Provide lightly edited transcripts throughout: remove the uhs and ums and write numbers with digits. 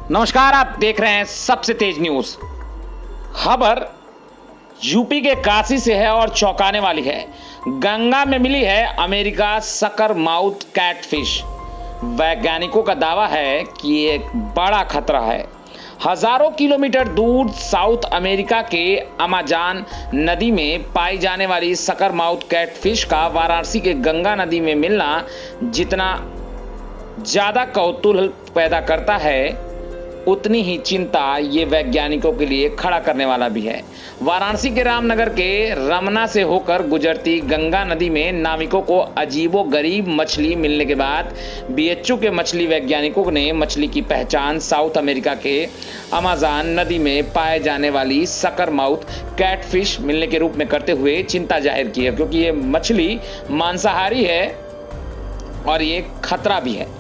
नमस्कार, आप देख रहे हैं सबसे तेज न्यूज। खबर यूपी के काशी से है और चौंकाने वाली है। गंगा में मिली है अमेरिका सकर माउथ कैटफिश। वैज्ञानिकों का दावा है कि ये एक बड़ा खतरा है। हजारों किलोमीटर दूर साउथ अमेरिका के अमेज़न नदी में पाई जाने वाली सकर माउथ कैटफिश का वाराणसी के गंगा नदी में मिलना जितना ज्यादा कौतूहल पैदा करता है, उतनी ही चिंता ये वैज्ञानिकों के लिए खड़ा करने वाला भी है। वाराणसी के रामनगर के रमना से होकर गुजरती गंगा नदी में नाविकों को अजीबोगरीब मछली मिलने के बाद बीएचयू के मछली वैज्ञानिकों ने मछली की पहचान साउथ अमेरिका के अमेज़न नदी में पाए जाने वाली सकर माउथ कैटफिश मिलने के रूप में करते हुए चिंता जाहिर की है, क्योंकि ये मछली मांसाहारी है और ये खतरा भी है।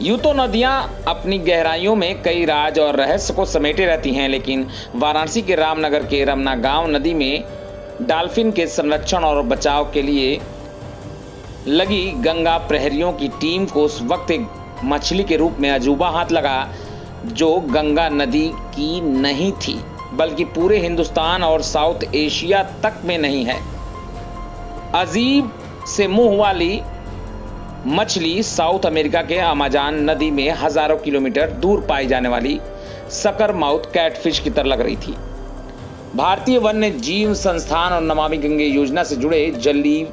यूं तो नदियां अपनी गहराइयों में कई राज और रहस्य को समेटे रहती हैं, लेकिन वाराणसी के रामनगर के रमना गांव नदी में डॉल्फिन के संरक्षण और बचाव के लिए लगी गंगा प्रहरियों की टीम को उस वक्त एक मछली के रूप में अजूबा हाथ लगा, जो गंगा नदी की नहीं थी बल्कि पूरे हिंदुस्तान और साउथ एशिया तक में नहीं है। अजीब से मुंह वाली मछली साउथ अमेरिका के अमेज़न नदी में हजारों किलोमीटर दूर पाई जाने वाली सकर माउथ कैटफिश की तरह लग रही थी। भारतीय वन्य जीव संस्थान और नमामि गंगे योजना से जुड़े जलीय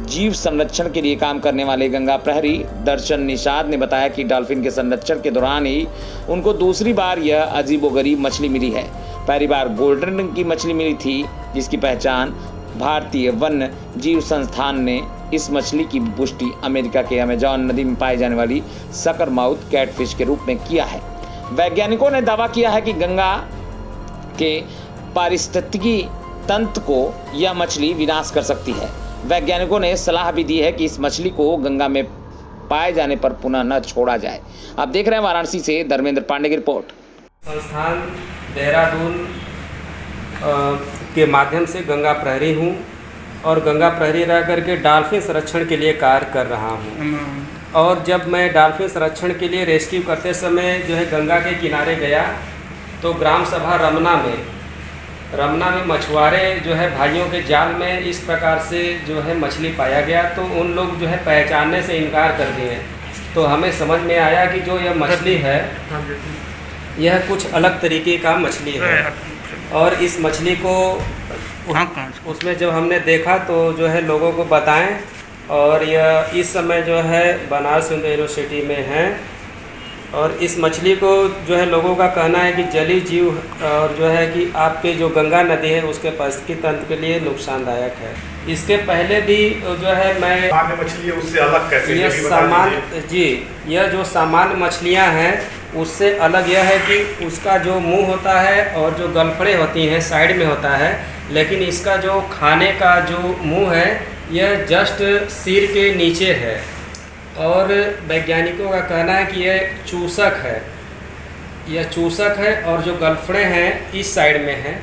जीव संरक्षण के लिए काम करने वाले गंगा प्रहरी दर्शन निषाद ने बताया कि डॉल्फिन के संरक्षण के दौरान ही उनको दूसरी बार यह अजीबोगरीब मछली मिली है। पहली बार गोल्डन रंग की मछली मिली थी, जिसकी पहचान भारतीय वन्य जीव संस्थान ने इस मछली की पुष्टि अमेरिका के अमेज़न नदी में पाई जाने वाली सकर माउथ कैटफिश के रूप में किया है। वैज्ञानिकों ने दावा किया है कि गंगा के पारिस्थितिकी तंत्र को यह मछली विनाश कर सकती है। वैज्ञानिकों ने सलाह भी दी है कि इस मछली को गंगा में पाए जाने पर पुनः न छोड़ा जाए। आप देख रहे हैं वाराणसी से धर्मेंद्र पांडे की रिपोर्ट। संस्थान देहरादून के माध्यम से गंगा प्रहरी हूँ और गंगा प्रहरी रह करके डॉल्फिन संरक्षण के लिए कार्य कर रहा हूँ। और जब मैं डॉल्फिन संरक्षण के लिए रेस्क्यू करते समय जो है गंगा के किनारे गया, तो ग्राम सभा रमना में मछुआरे जो है भाइयों के जाल में इस प्रकार से जो है मछली पाया गया, तो उन लोग जो है पहचानने से इनकार कर दिए। तो हमें समझ में आया कि जो यह मछली है यह कुछ अलग तरीके का मछली है। और इस मछली को उसमें जब हमने देखा तो जो है लोगों को बताएं, और यह इस समय जो है बनारस यूनिवर्सिटी में है। और इस मछली को जो है लोगों का कहना है कि जलीय जीव और जो है कि आपके जो गंगा नदी है उसके पारिस्थितिकी तंत्र के लिए नुकसानदायक है। इसके पहले भी जो है मैं मछली है उससे अलग कैसे यह सामान्य जी यह जो सामान्य मछलियां हैं उससे अलग यह है कि उसका जो मुंह होता है और जो गलफड़े होती हैं साइड में होता है, लेकिन इसका जो खाने का जो मुंह है यह जस्ट सिर के नीचे है। और वैज्ञानिकों का कहना है कि यह चूसक है और जो गलफड़े हैं इस साइड में है।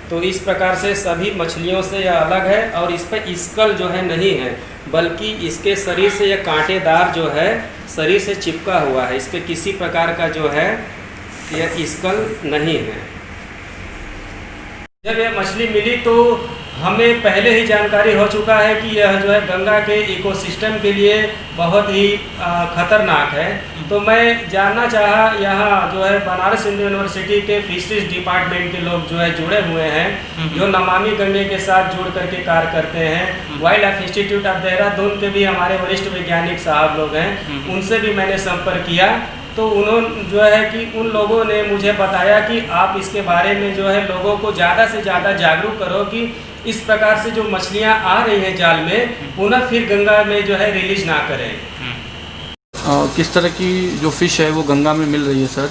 तो इस प्रकार से सभी मछलियों से यह अलग है और इस पर स्कल जो है नहीं है, बल्कि इसके शरीर से यह कांटेदार जो है शरीर से चिपका हुआ है। इस पर किसी प्रकार का जो है यह स्कल नहीं है। जब यह मछली मिली तो हमें पहले ही जानकारी हो चुका है कि यह जो है गंगा के इकोसिस्टम के लिए बहुत ही खतरनाक है। तो मैं जानना चाहा, यहाँ जो है बनारस यूनिवर्सिटी के फिशरीज डिपार्टमेंट के लोग जो है जुड़े हुए हैं, जो नमामि गंगे के साथ जुड़ करके कार्य करते हैं। Wild life institute of Dehradun के भी हमारे वरिष्ठ वैज्ञानिक साहब लोग हैं, उनसे भी मैंने संपर्क किया। तो उन्होंने जो है कि उन लोगों ने मुझे बताया कि आप इसके बारे में जो है लोगों को ज़्यादा से ज़्यादा जागरूक करो कि इस प्रकार से जो मछलियां आ रही हैं जाल में पुनः फिर गंगा में जो है रिलीज ना करें। किस तरह की जो फ़िश है वो गंगा में मिल रही है सर?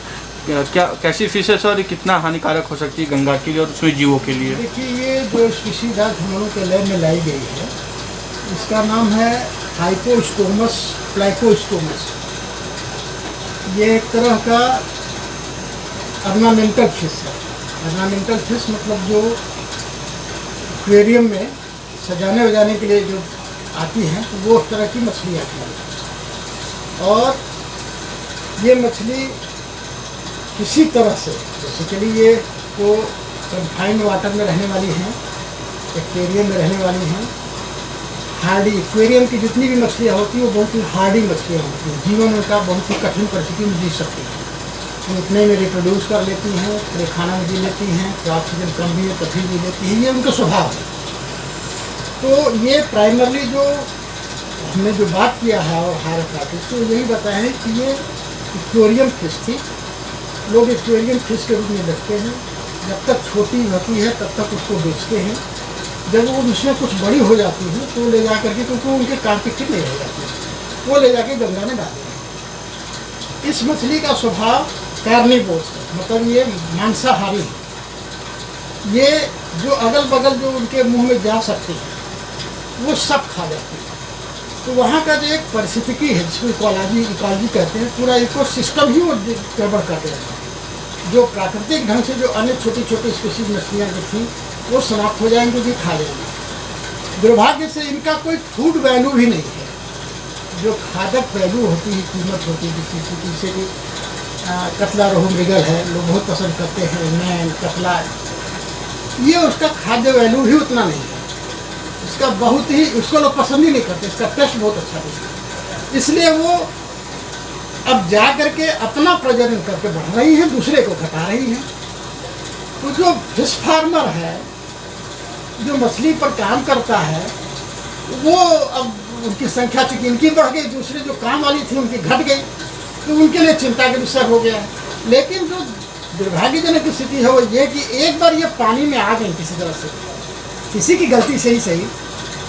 क्या कैसी फ़िश है सर? कितना हानिकारक हो सकती है गंगा के लिए और उसमें जीवों के लिए? देखिए, ये जो स्पीशीज आज हम लोगों के लैब में लाई गई है, इसका नाम है हाइपोस्टोमस प्लाइकोस्टोमस। ये एक तरह का ऑर्नामेंटल फिश है। ऑर्नामेंटल फिश मतलब जो एक्वेरियम में सजाने वजाने के लिए जो आती हैं, तो वो उस तरह की मछली आती है। और ये मछली किसी तरह से बेसिकली ये तो कन्फाइंड वाटर में रहने वाली हैं, एक्वेरियम में रहने वाली हैं। हार्डी एक्वेरियम की जितनी भी मछलियाँ होती हैं वो बहुत ही हार्डी मछलियाँ होती हैं, जीवन उनका बहुत ही कठिन परिस्थिति में जी सकती हैं। वो इतने में रिप्रोड्यूस कर लेती हैं, फिर खाना में जी लेती हैं, तो ऑक्सीजन कम भी है तो फिर जी लेती हैं, ये उनका स्वभाव है। तो ये प्राइमरली जो हमने जो बात किया है और हायरोप्लाटिस तो यही बताया है कि ये एक्वेरियम फिश थी। लोग एक्वेरियम फिश के रूप में रखते हैं, जब तक छोटी होती है तब तक उसको बेचते हैं। जब वो उसमें कुछ बड़ी हो जाती है तो ले जा करके, क्योंकि उनके काम की ठीक नहीं रह जाती है, वो ले जाके गंगा में डालते हैं। इस मछली का स्वभाव कार्निवोरस है, मतलब ये मांसाहारी है। ये जो अगल बगल जो उनके मुंह में जा सकते हैं वो सब खा जाती है। तो वहाँ का जो एक पारिस्थितिकी है जिसको इकोलॉजी कहते हैं, पूरा इकोसिस्टम ही वो गड़बड़ कर देता है। जो प्राकृतिक ढंग से जो अन्य छोटी छोटी स्पीशीज मछलियाँ जो थी वो समाप्त हो जाएंगी, भी खा जाएंगी। दुर्भाग्य से इनका कोई फूड वैल्यू भी नहीं है। जो खादक वैल्यू होती है, कीमत होती है किसी चीज़, जैसे कि कतला रोहू मृगल है, लोग बहुत पसंद करते हैं, नैन कतला, ये उसका खाद्य वैल्यू ही उतना नहीं है। इसका बहुत ही, उसको लोग पसंद ही नहीं करते, इसका टेस्ट बहुत अच्छा है। इसलिए वो अब जा करके अपना प्रजनन करके बढ़ रही हैं, दूसरे को घटा रही हैं। तो जो फिश फार्मर है, जो मछली पर काम करता है, वो अब उनकी संख्या चूंकि इनकी बढ़ गई, दूसरे जो काम वाली थी उनकी घट गई, तो उनके लिए चिंता का विषय हो गया है। लेकिन जो दुर्भाग्यजनक स्थिति है वो ये कि एक बार ये पानी में आ गई किसी तरह से, किसी की गलती से ही सही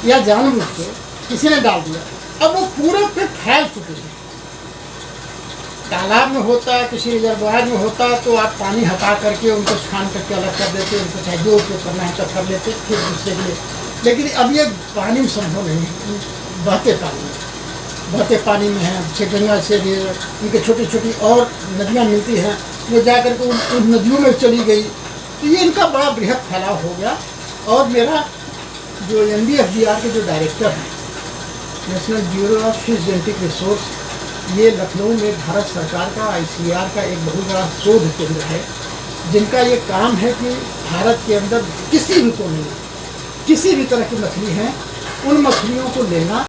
या जानबूझ के किसी ने डाल दिया, अब वो पूरे पे फैल चुकी है। तालाब में होता है, किसी रिजर्वायर में होता है, तो आप पानी हटा करके उनको छान करके अलग कर देते, उनको चाहे जो उपयोग करना है तब कर लेते, फिर दूसरे के लिए। लेकिन अब ये पानी में संभव नहीं है, बहते पानी में है। जैसे गंगा से उनके छोटी छोटी और नदियाँ मिलती हैं, वो जा करके उन नदियों में चली गई, तो ये इनका बड़ा बृहद फैलाव हो गया। और मेरा जो NBFGR के जो डायरेक्टर हैं, national bureau of fish genetic resource, ये लखनऊ में भारत सरकार का ICAR का एक बहुत बड़ा शोध केंद्र है, जिनका ये काम है कि भारत के अंदर किसी भी कोने में किसी भी तरह की मछली है, उन मछलियों को लेना